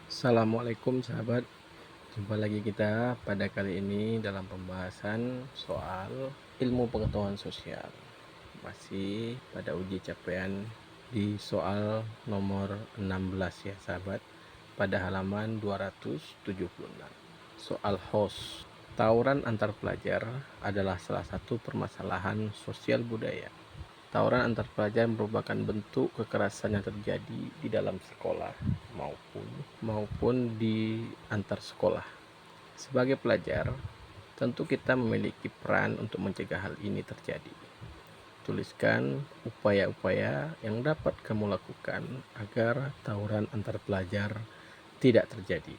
Assalamualaikum sahabat, jumpa lagi kita pada kali ini dalam pembahasan soal ilmu pengetahuan sosial. Masih pada uji capaian di soal nomor 16 ya sahabat, pada halaman 276. Soal host, tawuran antar pelajar adalah salah satu permasalahan sosial budaya. Tawuran antar pelajar merupakan bentuk kekerasan yang terjadi di dalam sekolah maupun di antar sekolah. Sebagai pelajar, tentu kita memiliki peran untuk mencegah hal ini terjadi. Tuliskan upaya-upaya yang dapat kamu lakukan agar tawuran antar pelajar tidak terjadi.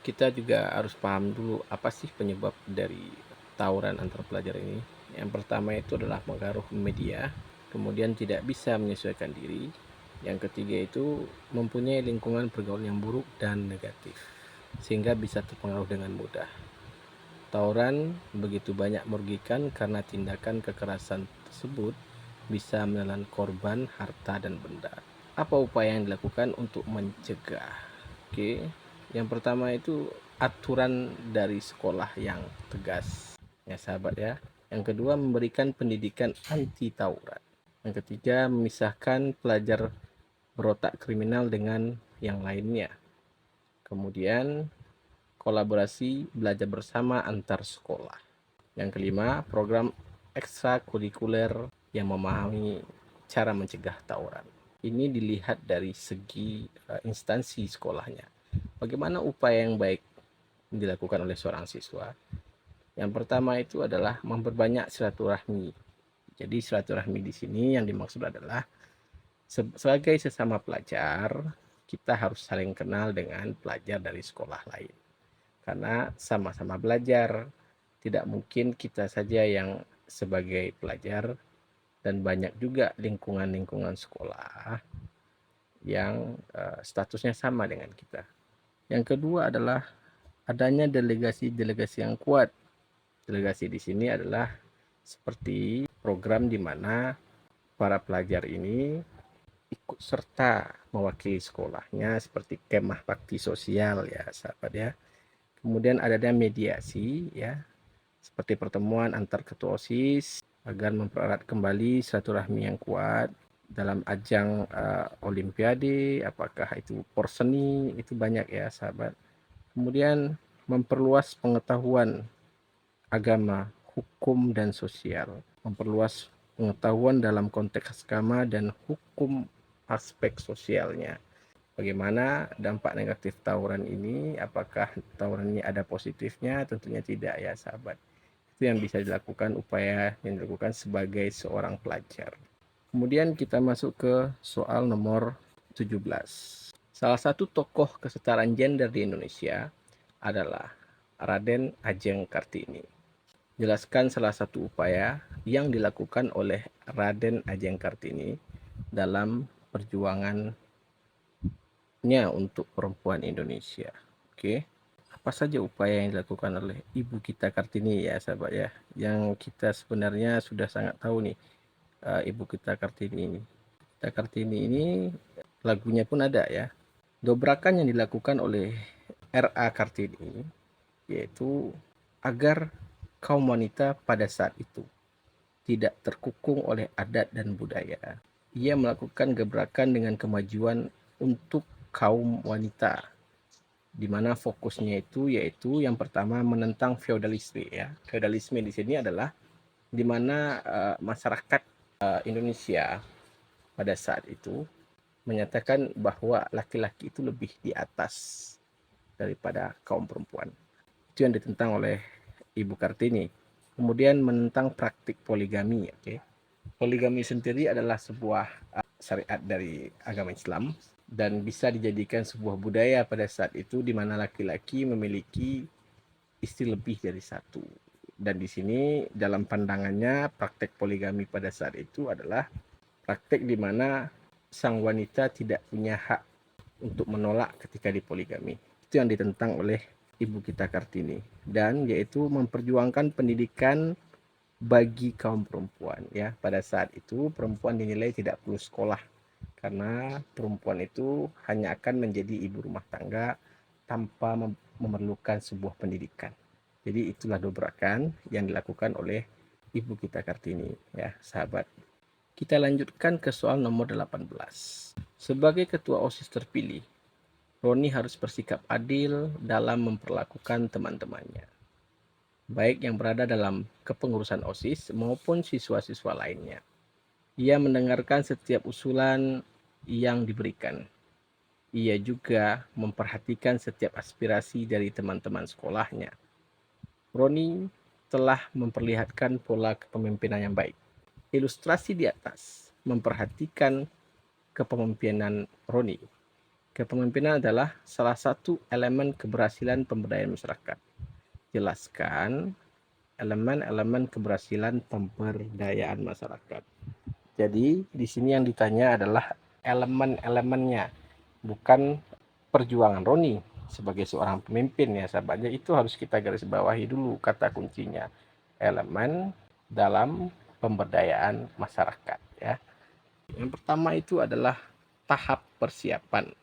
Kita juga harus paham dulu apa sih penyebab dari tawuran antar pelajar ini. Yang pertama itu adalah pengaruh media, kemudian tidak bisa menyesuaikan diri. Yang ketiga itu mempunyai lingkungan pergaulan yang buruk dan negatif, sehingga bisa terpengaruh dengan mudah. Tawuran begitu banyak merugikan karena tindakan kekerasan tersebut bisa menelan korban, harta, dan benda. Apa upaya yang dilakukan untuk mencegah? Oke, yang pertama itu aturan dari sekolah yang tegas, ya sahabat ya. Yang kedua, memberikan pendidikan anti tawuran. Yang ketiga, memisahkan pelajar berotak kriminal dengan yang lainnya. Kemudian, kolaborasi belajar bersama antar sekolah. Yang kelima, program ekstrakurikuler yang memahami cara mencegah tawuran. Ini dilihat dari segi instansi sekolahnya. Bagaimana upaya yang baik dilakukan oleh seorang siswa? Yang pertama itu adalah memperbanyak silaturahmi. Jadi silaturahmi di sini yang dimaksud adalah sebagai sesama pelajar, kita harus saling kenal dengan pelajar dari sekolah lain. Karena sama-sama belajar, tidak mungkin kita saja yang sebagai pelajar dan banyak juga lingkungan-lingkungan sekolah yang statusnya sama dengan kita. Yang kedua adalah adanya delegasi-delegasi yang kuat. Delegasi di sini adalah seperti program di mana para pelajar ini ikut serta mewakili sekolahnya seperti kemah bakti sosial ya sahabat ya. Kemudian adanya mediasi ya, seperti pertemuan antar ketua OSIS agar mempererat kembali silaturahmi yang kuat dalam ajang olimpiade, apakah itu porseni, itu banyak ya sahabat. Kemudian memperluas pengetahuan agama, hukum, dan sosial. Memperluas pengetahuan dalam konteks agama dan hukum aspek sosialnya. Bagaimana dampak negatif tawuran ini? Apakah tawuran ini ada positifnya? Tentunya tidak ya sahabat. Itu yang bisa dilakukan, upaya yang dilakukan sebagai seorang pelajar. Kemudian kita masuk ke soal nomor 17. Salah satu tokoh kesetaraan gender di Indonesia adalah Raden Ajeng Kartini. Jelaskan salah satu upaya yang dilakukan oleh Raden Ajeng Kartini dalam perjuangannya untuk perempuan Indonesia. Oke, apa saja upaya yang dilakukan oleh Ibu kita Kartini ya sahabat ya, yang kita sebenarnya sudah sangat tahu nih Ibu kita Kartini ini. Kita Kartini ini lagunya pun ada ya. Dobrakan yang dilakukan oleh R.A. Kartini yaitu agar kaum wanita pada saat itu tidak terkukung oleh adat dan budaya. Ia melakukan gebrakan dengan kemajuan untuk kaum wanita, di mana fokusnya itu yaitu yang pertama menentang feodalisme ya. Feodalisme di sini adalah di mana masyarakat Indonesia pada saat itu menyatakan bahwa laki-laki itu lebih di atas daripada kaum perempuan. Itu yang ditentang oleh Ibu Kartini. Kemudian menentang praktik poligami. Okay. Poligami sendiri adalah sebuah syariat dari agama Islam dan bisa dijadikan sebuah budaya pada saat itu di mana laki-laki memiliki istri lebih dari satu. Dan di sini dalam pandangannya praktek poligami pada saat itu adalah praktek di mana sang wanita tidak punya hak untuk menolak ketika dipoligami. Itu yang ditentang oleh Ibu kita Kartini, dan yaitu memperjuangkan pendidikan bagi kaum perempuan ya. Pada saat itu perempuan dinilai tidak perlu sekolah karena perempuan itu hanya akan menjadi ibu rumah tangga tanpa memerlukan sebuah pendidikan. Jadi itulah dobrakan yang dilakukan oleh Ibu kita Kartini, ya sahabat. Kita lanjutkan ke soal nomor 18. Sebagai ketua OSIS terpilih, Roni harus bersikap adil dalam memperlakukan teman-temannya, baik yang berada dalam kepengurusan OSIS maupun siswa-siswa lainnya. Ia mendengarkan setiap usulan yang diberikan. Ia juga memperhatikan setiap aspirasi dari teman-teman sekolahnya. Roni telah memperlihatkan pola kepemimpinan yang baik. Ilustrasi di atas memperhatikan kepemimpinan Roni. Kepemimpinan adalah salah satu elemen keberhasilan pemberdayaan masyarakat. Jelaskan elemen-elemen keberhasilan pemberdayaan masyarakat. Jadi di sini yang ditanya adalah elemen-elemennya, bukan perjuangan Roni sebagai seorang pemimpin, ya sahabatnya. Itu harus kita garis bawahi dulu kata kuncinya, elemen dalam pemberdayaan masyarakat, ya. Yang pertama itu adalah tahap persiapan,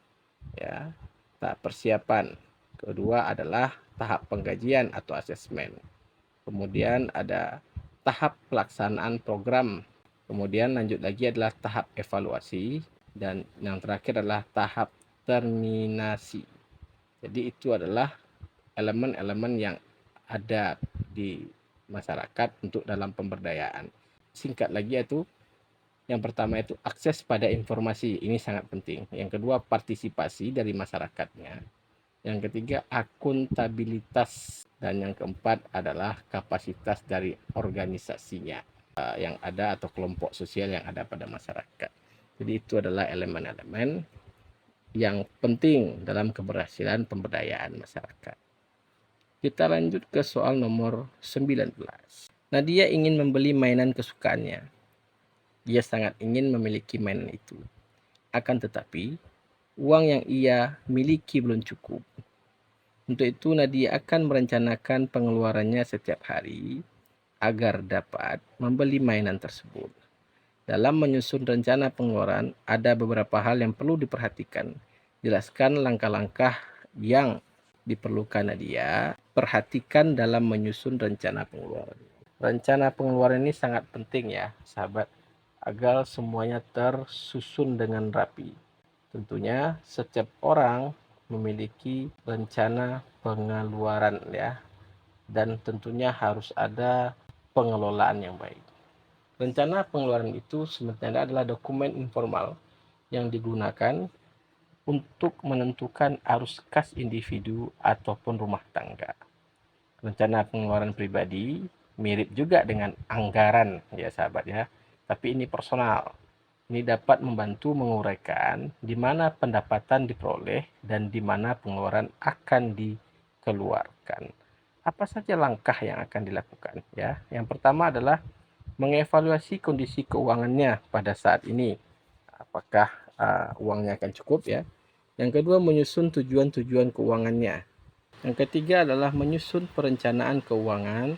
ya, tahap persiapan. Kedua adalah tahap pengkajian atau asesmen. Kemudian ada tahap pelaksanaan program. Kemudian lanjut lagi adalah tahap evaluasi, dan yang terakhir adalah tahap terminasi. Jadi itu adalah elemen-elemen yang ada di masyarakat untuk dalam pemberdayaan. Singkat lagi itu, yang pertama itu akses pada informasi, ini sangat penting. Yang kedua partisipasi dari masyarakatnya. Yang ketiga akuntabilitas, dan yang keempat adalah kapasitas dari organisasinya yang ada atau kelompok sosial yang ada pada masyarakat. Jadi itu adalah elemen-elemen yang penting dalam keberhasilan pemberdayaan masyarakat. Kita lanjut ke soal nomor 19. Nadia ingin membeli mainan kesukaannya. Dia sangat ingin memiliki mainan itu. Akan tetapi, uang yang ia miliki belum cukup. Untuk itu, Nadia akan merencanakan pengeluarannya setiap hari agar dapat membeli mainan tersebut. Dalam menyusun rencana pengeluaran, ada beberapa hal yang perlu diperhatikan. Jelaskan langkah-langkah yang diperlukan Nadia. Perhatikan dalam menyusun rencana pengeluaran. Rencana pengeluaran ini sangat penting, ya sahabat, agar semuanya tersusun dengan rapi. Tentunya setiap orang memiliki rencana pengeluaran, ya, dan tentunya harus ada pengelolaan yang baik. Rencana pengeluaran itu sebenarnya adalah dokumen informal yang digunakan untuk menentukan arus kas individu ataupun rumah tangga. Rencana pengeluaran pribadi mirip juga dengan anggaran, ya sahabat, ya, tapi ini personal. Ini dapat membantu menguraikan di mana pendapatan diperoleh dan di mana pengeluaran akan dikeluarkan. Apa saja langkah yang akan dilakukan, ya? Yang pertama adalah mengevaluasi kondisi keuangannya pada saat ini. Apakah uangnya akan cukup, ya? Yang kedua, menyusun tujuan-tujuan keuangannya. Yang ketiga adalah menyusun perencanaan keuangan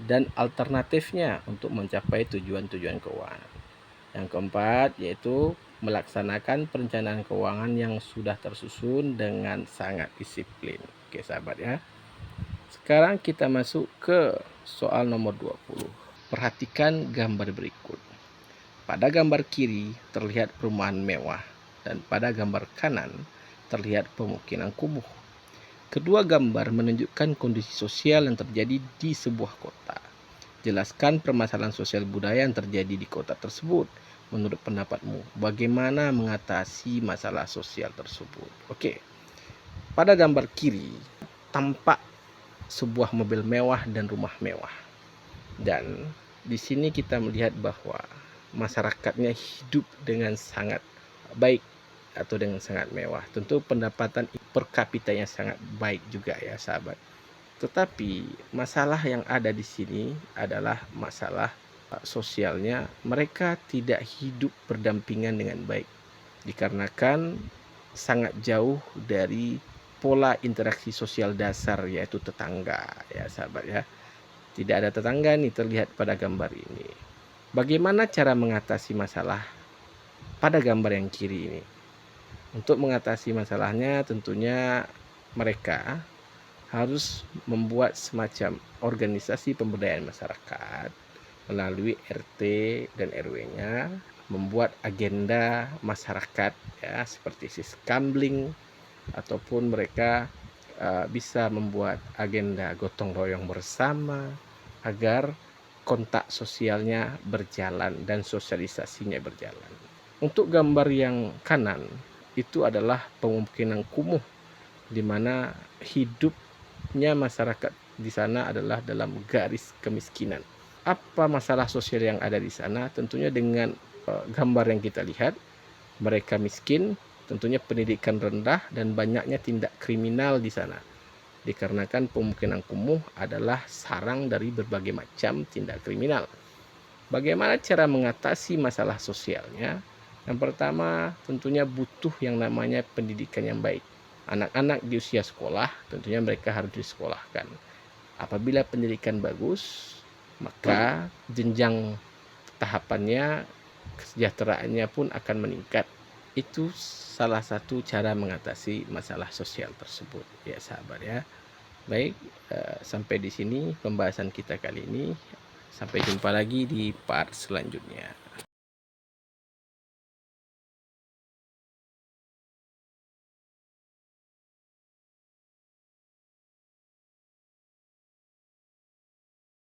dan alternatifnya untuk mencapai tujuan-tujuan keuangan. Yang keempat yaitu melaksanakan perencanaan keuangan yang sudah tersusun dengan sangat disiplin. Oke sahabat, ya. Sekarang kita masuk ke soal nomor 20. Perhatikan gambar berikut. Pada gambar kiri terlihat perumahan mewah dan pada gambar kanan terlihat pemukiman kumuh. Kedua gambar menunjukkan kondisi sosial yang terjadi di sebuah kota. Jelaskan permasalahan sosial budaya yang terjadi di kota tersebut. Menurut pendapatmu, bagaimana mengatasi masalah sosial tersebut? Oke. Pada gambar kiri tampak sebuah mobil mewah dan rumah mewah. Dan di sini kita melihat bahwa masyarakatnya hidup dengan sangat baik atau dengan sangat mewah. Tentu pendapatan per kapitanya sangat baik juga, ya sahabat. Tetapi masalah yang ada di sini adalah masalah sosialnya. Mereka tidak hidup berdampingan dengan baik dikarenakan sangat jauh dari pola interaksi sosial dasar, yaitu tetangga, ya sahabat, ya. Tidak ada tetangga nih terlihat pada gambar ini. Bagaimana cara mengatasi masalah pada gambar yang kiri ini? Untuk mengatasi masalahnya tentunya mereka harus membuat semacam organisasi pemberdayaan masyarakat melalui RT dan RW-nya, membuat agenda masyarakat ya seperti siskambling, ataupun mereka bisa membuat agenda gotong royong bersama agar kontak sosialnya berjalan dan sosialisasinya berjalan. Untuk gambar yang kanan itu adalah pemukiman kumuh di mana hidupnya masyarakat di sana adalah dalam garis kemiskinan. Apa masalah sosial yang ada di sana? Tentunya dengan gambar yang kita lihat, mereka miskin, tentunya pendidikan rendah dan banyaknya tindak kriminal di sana. Dikarenakan pemukiman kumuh adalah sarang dari berbagai macam tindak kriminal. Bagaimana cara mengatasi masalah sosialnya? Yang pertama, tentunya butuh yang namanya pendidikan yang baik. Anak-anak di usia sekolah, tentunya mereka harus disekolahkan. Apabila pendidikan bagus, maka jenjang tahapannya, kesejahteraannya pun akan meningkat. Itu salah satu cara mengatasi masalah sosial tersebut, ya sahabat ya. Baik, sampai di sini pembahasan kita kali ini. Sampai jumpa lagi di part selanjutnya.